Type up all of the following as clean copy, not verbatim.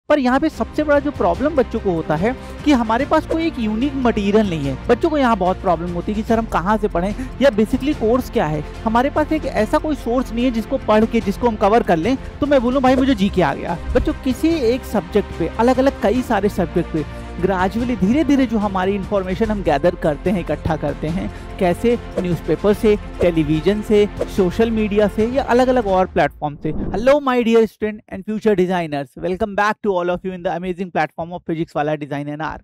पर यहाँ पे सबसे बड़ा जो प्रॉब्लम बच्चों को होता है कि हमारे पास कोई एक यूनिक मटेरियल नहीं है। बच्चों को यहाँ बहुत प्रॉब्लम होती है कि सर हम कहाँ से पढ़ें या बेसिकली कोर्स क्या है। हमारे पास एक ऐसा कोई सोर्स नहीं है जिसको पढ़ के जिसको हम कवर कर लें तो मैं बोलूँ भाई मुझे जीके आ गया। बच्चों किसी एक सब्जेक्ट पे अलग अलग कई सारे सब्जेक्ट पे ग्रेजुअली धीरे धीरे जो हमारी इंफॉर्मेशन हम गैदर करते हैं, इकट्ठा करते हैं, कैसे न्यूज़पेपर से, टेलीविजन से, सोशल मीडिया से या अलग अलग और प्लेटफॉर्म से। Hello my dear student and future designers, welcome back to all of you in the amazing platform of physics Wallah design and art.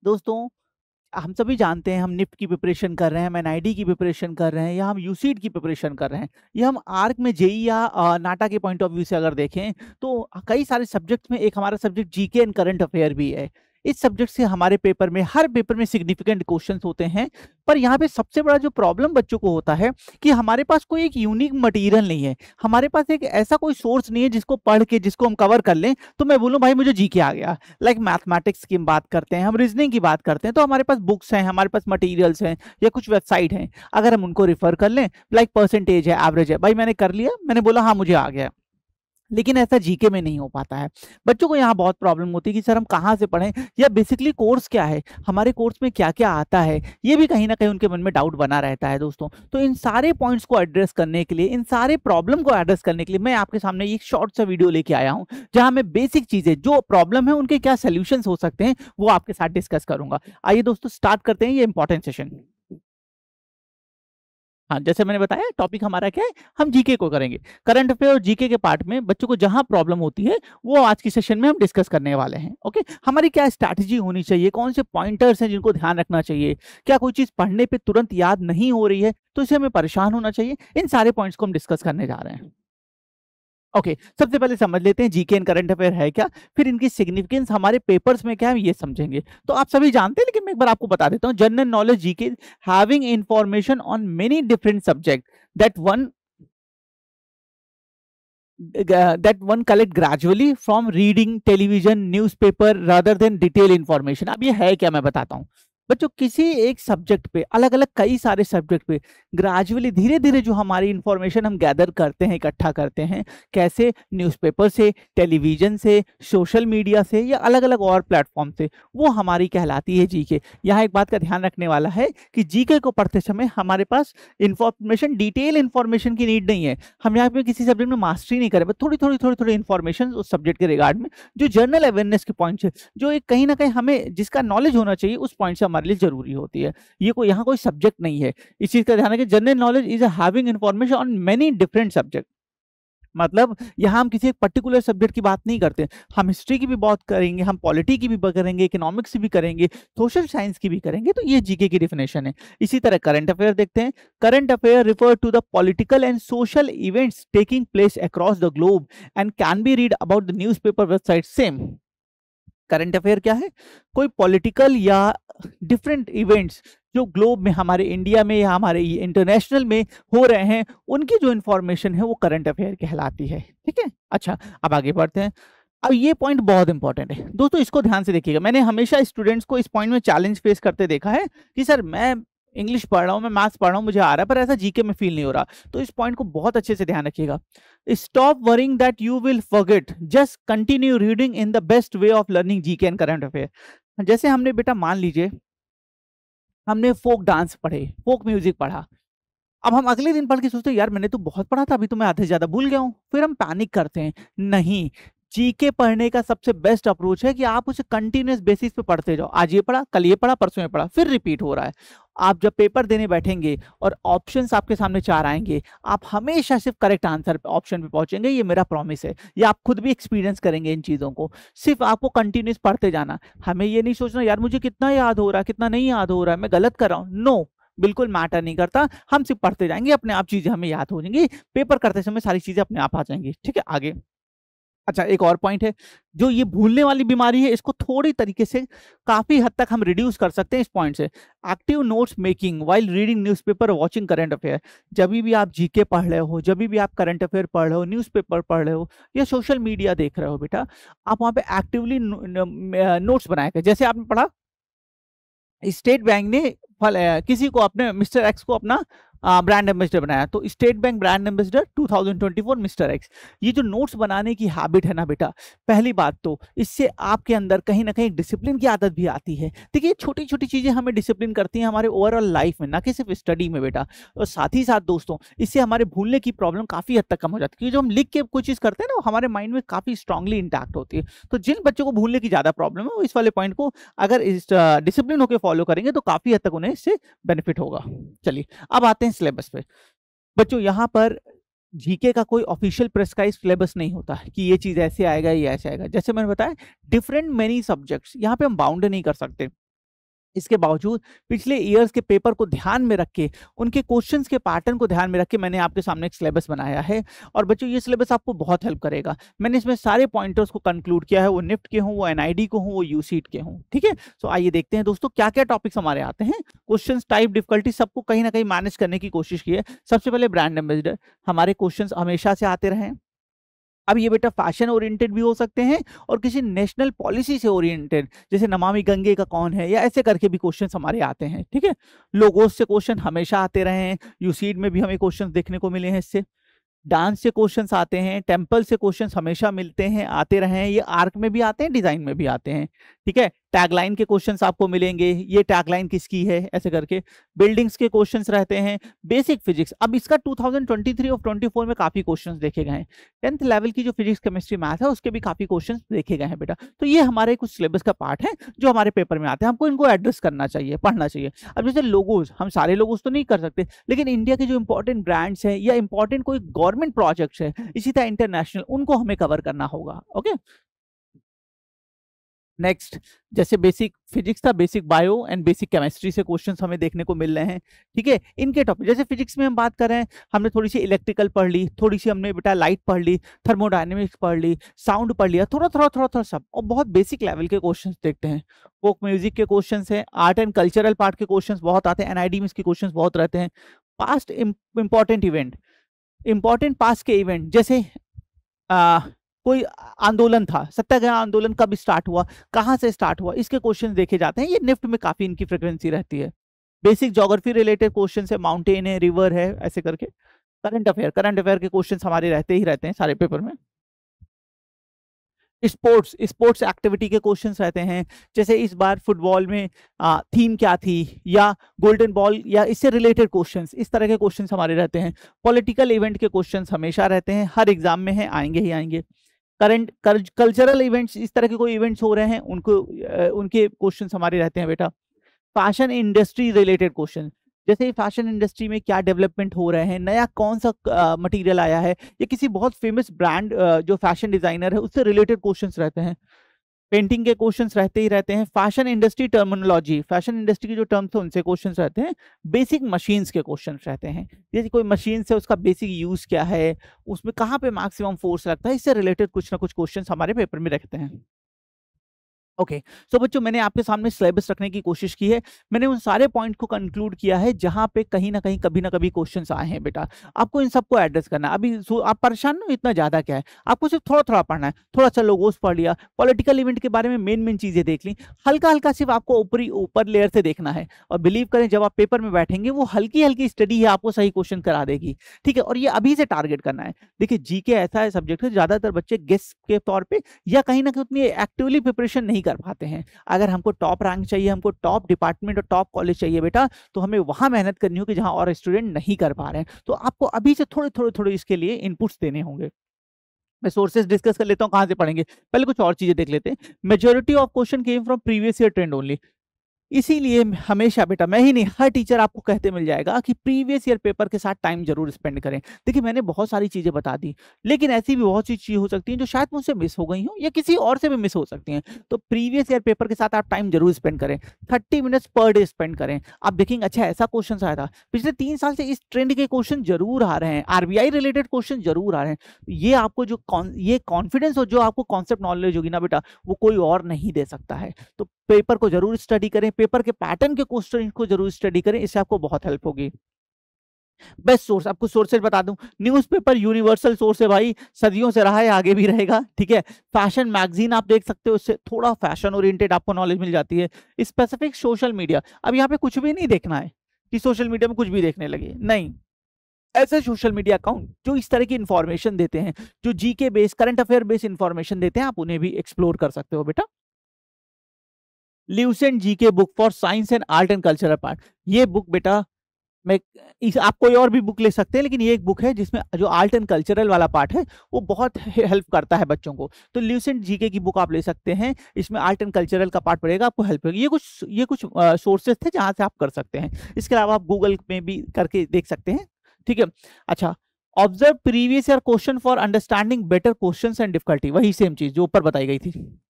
दोस्तों हम सभी जानते हैं हम निफ्ट की प्रिपरेशन कर रहे हैं, हम एनआईडी की प्रिपरेशन कर रहे हैं या हम यूसीड की प्रिपरेशन कर रहे हैं या हम आर्क में जेई या नाटा के पॉइंट ऑफ व्यू से अगर देखें तो कई सारे सब्जेक्ट्स में एक हमारा subject GK and current affair भी है। इस सब्जेक्ट से हमारे पेपर में हर पेपर में सिग्निफिकेंट क्वेश्चंस होते हैं। पर यहाँ पे सबसे बड़ा जो प्रॉब्लम बच्चों को होता है कि हमारे पास कोई एक यूनिक मटेरियल नहीं है। हमारे पास एक ऐसा कोई सोर्स नहीं है जिसको पढ़ के जिसको हम कवर कर लें तो मैं बोलूँ भाई मुझे जीके आ गया। लाइक मैथमेटिक्स की हम बात करते हैं, हम रीजनिंग की बात करते हैं तो हमारे पास बुक्स हैं, हमारे पास मटीरियल्स हैं या कुछ वेबसाइट हैं। अगर हम उनको रिफर कर लें, लाइक परसेंटेज है, एवरेज है, भाई मैंने कर लिया, मैंने बोला हाँ मुझे आ गया। लेकिन ऐसा जीके में नहीं हो पाता है। बच्चों को यहाँ बहुत प्रॉब्लम होती है कि सर हम कहाँ से पढ़ें या बेसिकली कोर्स क्या है, हमारे कोर्स में क्या क्या आता है, ये भी कहीं ना कहीं उनके मन में डाउट बना रहता है। दोस्तों तो इन सारे पॉइंट्स को एड्रेस करने के लिए, इन सारे प्रॉब्लम को एड्रेस करने के लिए मैं आपके सामने एक शॉर्ट सा वीडियो लेके आया हूँ जहाँ मैं बेसिक चीजें जो प्रॉब्लम है उनके क्या सोल्यूशन हो सकते हैं वो आपके साथ डिस्कस करूंगा। आइए दोस्तों स्टार्ट करते हैं ये इंपॉर्टेंट सेशन। हाँ, जैसे मैंने बताया टॉपिक हमारा क्या है, हम जीके को करेंगे। करंट अफेयर और जीके के पार्ट में बच्चों को जहां प्रॉब्लम होती है वो आज की सेशन में हम डिस्कस करने वाले हैं। ओके, हमारी क्या स्ट्रैटेजी होनी चाहिए, कौन से पॉइंटर्स हैं जिनको ध्यान रखना चाहिए, क्या कोई चीज पढ़ने पे तुरंत याद नहीं हो रही है तो इसे हमें परेशान होना चाहिए, इन सारे पॉइंट्स को हम डिस्कस करने जा रहे हैं। ओके, सबसे पहले समझ लेते हैं जीके एंड करंट अफेयर है क्या, फिर इनकी सिग्निफिकेंस हमारे पेपर्स में क्या है ये समझेंगे। तो आप सभी जानते हैं लेकिन मैं एक बार आपको बता देता हूं। General knowledge GK having information on many different subject that one collect gradually from reading television newspaper rather than detailed information। अब ये है क्या मैं बताता हूँ। बच्चों किसी एक सब्जेक्ट पे अलग अलग कई सारे सब्जेक्ट पे ग्रेजुअली धीरे धीरे जो हमारी इंफॉर्मेशन हम गैदर करते हैं, इकट्ठा करते हैं, कैसे न्यूज़पेपर से, टेलीविजन से, सोशल मीडिया से या अलग अलग और प्लेटफॉर्म से, वो हमारी कहलाती है जीके। यहाँ एक बात का ध्यान रखने वाला है कि जीके को पढ़ते समय हमारे पास इंफॉर्मेशन, डिटेल इंफॉर्मेशन की नीड नहीं है। हम यहाँ पे किसी सब्जेक्ट में मास्टरी नहीं करें, बस थोड़ी इंफॉर्मेशन उस सब्जेक्ट के रिगार्ड में जो जनरल अवेयरनेस के पॉइंट है, जो एक कहीं ना कहीं हमें जिसका नॉलेज होना चाहिए उस पॉइंट से हमारे लिए जरूरी होती है। ये कोई यहाँ कोई सब्जेक्ट नहीं है, इस चीज का ध्यान रखें। General knowledge is having information on many different subject. मतलब यहाँ हम किसी एक पर्टिकुलर सब्जेक्ट की बात नहीं करते, हम हिस्ट्री की भी बात करेंगे, हम पॉलिटी की भी करेंगे, इकोनॉमिक्स की भी करेंगे, सोशल साइंस की भी करेंगे। तो ये जीके की डेफिनेशन है। इसी तरह करंट अफेयर देखते हैं। Current affair refer to the political and social events taking place across the globe and can be read about the newspaper website. Same current affair क्या है, कोई पॉलिटिकल या डिफरेंट इवेंट्स जो ग्लोब में, हमारे India में या हमारे इंटरनेशनल में हो रहे हैं, उनकी जो इंफॉर्मेशन है वो करंट अफेयर कहलाती है। ठीक है, अच्छा अब आगे बढ़ते हैं। अब ये पॉइंट बहुत इंपॉर्टेंट है दोस्तों, इसको ध्यान से देखिएगा। मैंने हमेशा स्टूडेंट्स को इस पॉइंट में चैलेंज फेस करते देखा है कि सर मैं इंग्लिश पढ़ रहा हूँ, मैं मैथ्स पढ़ रहा हूँ, मुझे आ रहा है, पर ऐसा जीके में फील नहीं हो रहा। तो इस पॉइंट को बहुत अच्छे से ध्यान रखिएगा। Stop worrying that you will forget, just continue reading in the best way of learning GK and current affair. जैसे हमने बेटा मान लीजिए हमने फोक डांस पढ़े, फोक म्यूजिक पढ़ा, अब हम अगले दिन पढ़ के सोचते हैं यार मैंने तो बहुत पढ़ा था, अभी तो मैं आधे से ज्यादा भूल गया हूं, फिर हम पैनिक करते हैं। नहीं, जीके पढ़ने का सबसे बेस्ट अप्रोच है कि आप उसे कंटिन्यूअस बेसिस पे पढ़ते जाओ। आज ये पढ़ा, कल ये पढ़ा, परसों ये पढ़ा, फिर रिपीट हो रहा है। आप जब पेपर देने बैठेंगे और ऑप्शंस आपके सामने 4 आएंगे, आप हमेशा सिर्फ करेक्ट आंसर ऑप्शन पे पहुंचेंगे, ये मेरा प्रॉमिस है। ये आप खुद भी एक्सपीरियंस करेंगे इन चीजों को। सिर्फ आपको कंटिन्यूअस पढ़ते जाना, हमें ये नहीं सोचना यार मुझे कितना याद हो रहा है, कितना नहीं याद हो रहा है, मैं गलत कर रहा हूँ। नो, बिल्कुल मैटर नहीं करता, हम सिर्फ पढ़ते जाएंगे, अपने आप चीजें हमें याद हो जाएंगी, पेपर करते समय सारी चीजें अपने आप आ जाएंगी। ठीक है, आगे। अच्छा, एक और पॉइंट है, जो ये भूलने वाली बीमारी है इसको थोड़ी तरीके से काफी हद तक हम रिड्यूस कर सकते हैं इस पॉइंट से। Active notes making while reading newspaper, watching current affair. जब भी आप जीके पढ़ रहे हो, जब भी आप करंट अफेयर पढ़ रहे हो, न्यूज़पेपर पढ़ रहे हो या सोशल मीडिया देख रहे हो बेटा, आप वहां पे एक्टिवली नोट्स बनाएगा। जैसे आपने पढ़ा स्टेट बैंक ने किसी को, अपने मिस्टर एक्स को अपना ब्रांड एम्बेसडर बनाया, तो state bank brand ambassador 2024 mister x. ये जो नोट्स बनाने की हैबिट है ना बेटा, पहली बात तो इससे आपके अंदर कहीं ना कहीं डिसिप्लिन की आदत भी आती है। देखिए छोटी छोटी चीजें हमें डिसिप्लिन करती हैं हमारे ओवरऑल लाइफ में, ना कि सिर्फ स्टडी में बेटा। और साथ ही साथ दोस्तों इससे हमारे भूलने की प्रॉब्लम काफी हद तक कम हो जाती है, क्योंकि जो हम लिख के कोई चीज करते हैं ना, वो हमारे माइंड में काफी स्ट्रांगली इंटैक्ट होती है। तो जिन बच्चों को भूलने की ज्यादा प्रॉब्लम है, वो इस वाले पॉइंट को अगर इस डिसिप्लिन होकर फॉलो करेंगे तो काफी हद तक उन्हें इससे बेनिफिट होगा। चलिए अब आते हैं सिलेबस पे। बच्चों यहाँ पर जीके का कोई ऑफिशियल प्रेस्क्राइब सिलेबस नहीं होता है कि ये चीज ऐसे आएगा, ये ऐसे आएगा। जैसे मैंने बताया डिफरेंट मेनी सब्जेक्ट्स, यहाँ पे हम बाउंड नहीं कर सकते। इसके बावजूद पिछले ईयर्स के पेपर को ध्यान में रख के, उनके क्वेश्चंस के पैटर्न को ध्यान में रख के मैंने आपके सामने एक सिलेबस बनाया है। और बच्चों ये सिलेबस आपको बहुत हेल्प करेगा। मैंने इसमें सारे पॉइंटर्स को कंक्लूड किया है, वो निफ्ट के हों, वो एनआईडी को हों, वो यूसीट के हों। ठीक है, तो आइए देखते हैं दोस्तों क्या क्या टॉपिक्स हमारे आते हैं। क्वेश्चन टाइप, डिफिकल्टी सबको कहीं ना कहीं मैनेज करने की कोशिश की है। सबसे पहले ब्रांड एम्बेसडर, हमारे क्वेश्चन हमेशा से आते रहे। अब ये बेटा फैशन ओरिएंटेड भी हो सकते हैं और किसी नेशनल पॉलिसी से ओरिएंटेड, जैसे नमामि गंगे का कौन है, या ऐसे करके भी क्वेश्चंस हमारे आते हैं। ठीक है, लोगोस से क्वेश्चन हमेशा आते रहे हैं, यूसीड में भी हमें क्वेश्चंस देखने को मिले हैं इससे। डांस से क्वेश्चंस आते हैं, टेम्पल से क्वेश्चंस हमेशा मिलते हैं, आते रहे हैं। ये आर्क में भी आते हैं, डिजाइन में भी आते हैं। ठीक है, टैगलाइन के क्वेश्चंस आपको मिलेंगे, ये टैगलाइन किसकी है, ऐसे करके। बिल्डिंग्स के क्वेश्चंस रहते हैं, बेसिक फिजिक्स। अब इसका 2023 और 24 में काफी क्वेश्चंस देखे गए हैं। 10th लेवल की जो फिजिक्स केमिस्ट्री मैथ है उसके भी काफी क्वेश्चंस देखे गए हैं बेटा। तो ये हमारे कुछ सिलेबस का पार्ट है जो हमारे पेपर में आते हैं, हमको इनको एड्रेस करना चाहिए, पढ़ना चाहिए। अब जैसे लोगोस, हम सारे लोगोस तो नहीं कर सकते, लेकिन इंडिया के जो इंपॉर्टेंट ब्रांड्स हैं या इंपॉर्टेंट कोई गवर्नमेंट प्रोजेक्ट्स है, इसी तरह इंटरनेशनल, उनको हमें कवर करना होगा। ओके, नेक्स्ट, जैसे बेसिक फिजिक्स था, basic bio and basic chemistry से क्वेश्चंस हमें देखने को मिल रहे हैं। ठीक है, इनके टॉपिक जैसे फिजिक्स में हम बात कर रहे हैं, हमने थोड़ी सी इलेक्ट्रिकल पढ़ ली, थोड़ी सी हमने बेटा लाइट पढ़ ली, थर्मोडायनेमिक्स पढ़ ली, साउंड पढ़ लिया, थोड़ा थोड़ा थोड़ा थोड़ा सब, और बहुत बेसिक लेवल के क्वेश्चंस देखते हैं। फोक म्यूजिक के क्वेश्चंस हैं, आर्ट एंड कल्चरल पार्ट के क्वेश्चंस बहुत आते हैं, एनआईडी में इसके क्वेश्चंस बहुत रहते हैं। Past important event, important past के इवेंट, जैसे कोई आंदोलन था, सत्याग्रह आंदोलन कब स्टार्ट हुआ, कहां से स्टार्ट हुआ, इसके क्वेश्चन देखे जाते हैं। ये निफ्ट में काफी इनकी फ्रिक्वेंसी रहती है। बेसिक ज्योग्राफी रिलेटेड क्वेश्चन है, माउंटेन है, रिवर है, ऐसे करके। करंट अफेयर के क्वेश्चन हमारे रहते ही रहते हैं सारे पेपर में। स्पोर्ट्स एक्टिविटी के क्वेश्चंस रहते हैं, जैसे इस बार फुटबॉल में थीम क्या थी, या गोल्डन बॉल, या इससे रिलेटेड क्वेश्चंस, इस तरह के क्वेश्चंस हमारे रहते हैं। पॉलिटिकल इवेंट के क्वेश्चंस हमेशा रहते हैं, हर एग्जाम में है, आएंगे ही आएंगे। करंट कल्चरल इवेंट्स, इस तरह के कोई इवेंट्स हो रहे हैं, उनको उनके क्वेश्चंस हमारे रहते हैं बेटा। फैशन इंडस्ट्री रिलेटेड क्वेश्चन, जैसे फैशन इंडस्ट्री में क्या डेवलपमेंट हो रहे हैं, नया कौन सा मटेरियल आया है, या किसी बहुत फेमस ब्रांड जो फैशन डिजाइनर है उससे रिलेटेड क्वेश्चंस रहते हैं। पेंटिंग के क्वेश्चंस रहते ही रहते हैं। Fashion industry terminology, fashion industry के जो टर्म्स है उनसे क्वेश्चंस रहते हैं। बेसिक मशीन्स के क्वेश्चंस रहते हैं, जैसे कोई मशीन है उसका बेसिक यूज क्या है, उसमें कहाँ पे मैक्सिमम फोर्स लगता है, इससे रिलेटेड कुछ ना कुछ क्वेश्चंस हमारे पेपर में रखते हैं। ओके, सो बच्चों मैंने आपके सामने सिलेबस रखने की कोशिश की है। मैंने उन सारे पॉइंट को कंक्लूड किया है जहां पे कहीं ना कहीं कभी ना कभी क्वेश्चंस आए हैं बेटा। आपको इन सबको एड्रेस करना है। अभी आप परेशान हो, इतना ज्यादा क्या है, आपको सिर्फ थोड़ा थोड़ा पढ़ना है। थोड़ा सा लोगोस पढ़ लिया, पॉलिटिकल इवेंट के बारे में मेन चीजें देख ली, हल्का हल्का सिर्फ आपको ऊपर लेयर से देखना है। और बिलीव करें जब आप पेपर में बैठेंगे, वो हल्की हल्की स्टडी है आपको सही क्वेश्चन करा देगी। ठीक है, और ये अभी से टारगेट करना है। देखिए जीके ऐसा है सब्जेक्ट है, ज्यादातर बच्चे गेस के तौर पर या कहीं ना कहीं उतनी एक्टिवली प्रिपरेशन नहीं कर पाते हैं। अगर हमको टॉप रैंक चाहिए, हमको टॉप डिपार्टमेंट और टॉप कॉलेज चाहिए बेटा, तो हमें वहां मेहनत करनी होगी जहां और स्टूडेंट नहीं कर पा रहे हैं। तो आपको अभी से थोड़े इसके लिए इनपुट्स देने होंगे। मैं सोर्सेज डिस्कस कर लेता हूं, कहां से पढ़ेंगे। पहले कुछ और चीजें देख लेते हैं। Majority of question came from previous year trend only. इसीलिए हमेशा बेटा, मैं ही नहीं, हर टीचर आपको कहते मिल जाएगा कि प्रीवियस ईयर पेपर के साथ टाइम जरूर स्पेंड करें। देखिए मैंने बहुत सारी चीजें बता दी, लेकिन ऐसी भी बहुत सी चीजें हो सकती हैं जो शायद मुझसे मिस हो गई हो या किसी और से भी मिस हो सकती हैं। तो प्रीवियस ईयर पेपर के साथ आप टाइम जरूर स्पेंड करें, 30 मिनट्स पर डे स्पेंड करें। आप देखेंगे अच्छा ऐसा क्वेश्चन आया था, पिछले 3 साल से इस ट्रेंड के क्वेश्चन जरूर आ रहे हैं, आरबीआई रिलेटेड क्वेश्चन जरूर आ रहे हैं। ये आपको जो ये कॉन्फिडेंस और जो आपको कॉन्सेप्ट नॉलेज होगी ना बेटा, वो कोई और नहीं दे सकता है। तो पेपर को जरूर स्टडी करें, पेपर के पैटर्न के क्वेश्चन को जरूर स्टडी करें, इससे आपको बहुत हेल्प होगी। बेस्ट सोर्स, आपको सोर्सेज बता दूं, न्यूज़पेपर यूनिवर्सल सोर्स है भाई, सदियों से रहा है, आगे भी रहेगा। ठीक है, फैशन मैगजीन आप देख सकते हो, उससे थोड़ा फैशन ओरिएंटेड आपको नॉलेज मिल जाती है। स्पेसिफिक सोशल मीडिया, अब यहाँ पे कुछ भी नहीं देखना है, कि सोशल मीडिया में कुछ भी देखने लगे, नहीं। ऐसे सोशल मीडिया अकाउंट जो इस तरह की इंफॉर्मेशन देते हैं, जो GK base, current affair base information देते हैं, आप उन्हें भी एक्सप्लोर कर सकते हो बेटा। Lucent GK book for science and art and cultural part, ये बुक बेटा मैं आप कोई और भी बुक ले सकते हैं, लेकिन ये एक बुक है जिसमें जो आर्ट एंड कल्चरल वाला पार्ट है वो बहुत हेल्प करता है बच्चों को। तो ल्यूसेंट जीके की बुक आप ले सकते हैं, इसमें आर्ट एंड कल्चरल का पार्ट पड़ेगा, आपको हेल्प होगी। ये कुछ सोर्सेज थे जहां से आप कर सकते हैं। इसके अलावा आप गूगल में भी करके देख सकते हैं, ठीक है। अच्छा, observe previous year question for understanding better questions and difficulty, वही सेम चीज जो ऊपर बताई गई थी।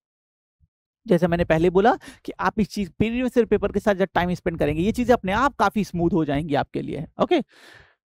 जैसे मैंने पहले बोला कि आप इस चीज प्रीवियस ईयर पेपर के साथ जब टाइम स्पेंड करेंगे, ये चीजें अपने आप काफी स्मूथ हो जाएंगी आपके लिए। ओके,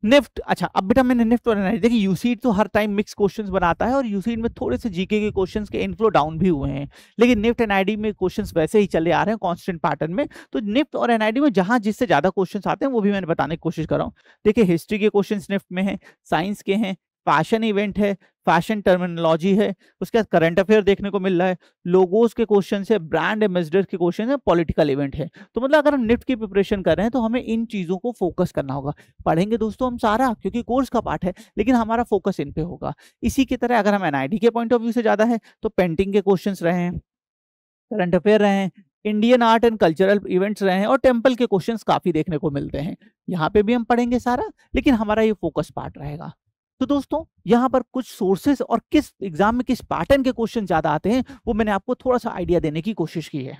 निफ्ट, अच्छा अब बेटा मैंने निफ्ट और एनआईडी देखिए, यूसीड तो हर टाइम मिक्स क्वेश्चंस बनाता है और यूसीड में थोड़े से जीके के क्वेश्चंस के इनफ्लो डाउन भी हुए हैं, लेकिन निफ्ट एनआईडी में क्वेश्चंस वैसे ही चले आ रहे हैं कांस्टेंट पैटर्न में। तो निफ्ट और एनआईडी में जहां जिससे ज्यादा क्वेश्चंस आते हैं वो भी मैंने बताने की कोशिश कर रहा हूँ। देखिए हिस्ट्री के क्वेश्चंस निफ्ट में है, साइंस के हैं, फैशन इवेंट है, फैशन टर्मिनोलॉजी है, उसके बाद करंट अफेयर देखने को मिल रहा है, लोगोस के क्वेश्चन है, ब्रांड एम्बेसडर के क्वेश्चन है, पॉलिटिकल इवेंट है। तो मतलब अगर हम निफ्ट की प्रिपरेशन कर रहे हैं तो हमें इन चीजों को फोकस करना होगा। पढ़ेंगे दोस्तों हम सारा, क्योंकि कोर्स का पार्ट है, लेकिन हमारा फोकस इन पे होगा। इसी की तरह अगर हम एनआईडी के पॉइंट ऑफ व्यू से ज्यादा है तो पेंटिंग के क्वेश्चन रहे हैं, करंट अफेयर रहे हैं, Indian art and cultural events रहे हैं, और टेम्पल के क्वेश्चंस काफी देखने को मिलते हैं। यहाँ पे भी हम पढ़ेंगे सारा, लेकिन हमारा ये फोकस पार्ट रहेगा। तो दोस्तों यहाँ पर कुछ सोर्सेस और किस एग्जाम में किस पैटर्न के क्वेश्चन ज्यादा आते हैं वो मैंने आपको थोड़ा सा आइडिया देने की कोशिश की है।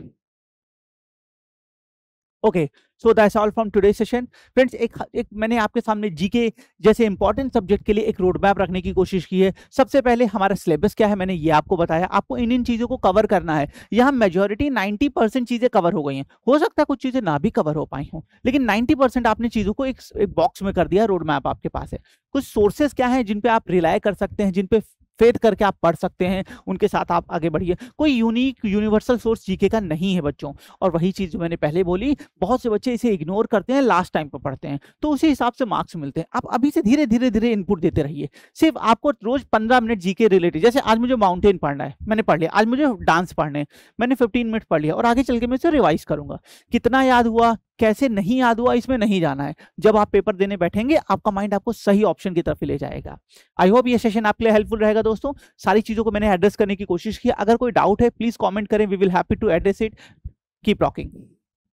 Okay, so that's all from today session friends. एक मैंने आपके सामने जीके जैसे इंपॉर्टेंट सब्जेक्ट के लिए एक रोड मैप रखने की कोशिश की है। सबसे पहले हमारा सिलेबस क्या है मैंने ये आपको बताया, आपको इन चीजों को कवर करना है। यहाँ मेजोरिटी 90% चीजें कवर हो गई हैं, हो सकता है कुछ चीजें ना भी कवर हो पाई हों, लेकिन 90% आपने चीजों को एक बॉक्स में कर दिया, रोड मैप आपके पास है। कुछ सोर्सेस क्या है जिन पे आप रिलाय कर सकते हैं, जिन पे फेथ करके आप पढ़ सकते हैं, उनके साथ आप आगे बढ़िए। कोई यूनिक यूनिवर्सल सोर्स जीके का नहीं है बच्चों। और वही चीज जो मैंने पहले बोली, बहुत से बच्चे इसे इग्नोर करते हैं, लास्ट टाइम पर पढ़ते हैं, तो उसी हिसाब से मार्क्स मिलते हैं। आप अभी से धीरे धीरे धीरे इनपुट देते रहिए। सिर्फ आपको रोज 15 मिनट जीके रिलेटेड, जैसे आज मुझे माउंटेन पढ़ना है मैंने पढ़ लिया, आज मुझे डांस पढ़ने हैं मैंने 15 मिनट पढ़ लिया, और आगे चल के मैं इसे रिवाइज करूंगा। कितना याद हुआ कैसे नहीं याद हुआ इसमें नहीं जाना है। जब आप पेपर देने बैठेंगे आपका माइंड आपको सही ऑप्शन की तरफ ले जाएगा। आई होप ये सेशन आपके लिए हेल्पफुल रहेगा दोस्तों। सारी चीजों को मैंने एड्रेस करने की कोशिश की। अगर कोई डाउट है प्लीज कमेंट करें, we will happy to address it. Keep rocking.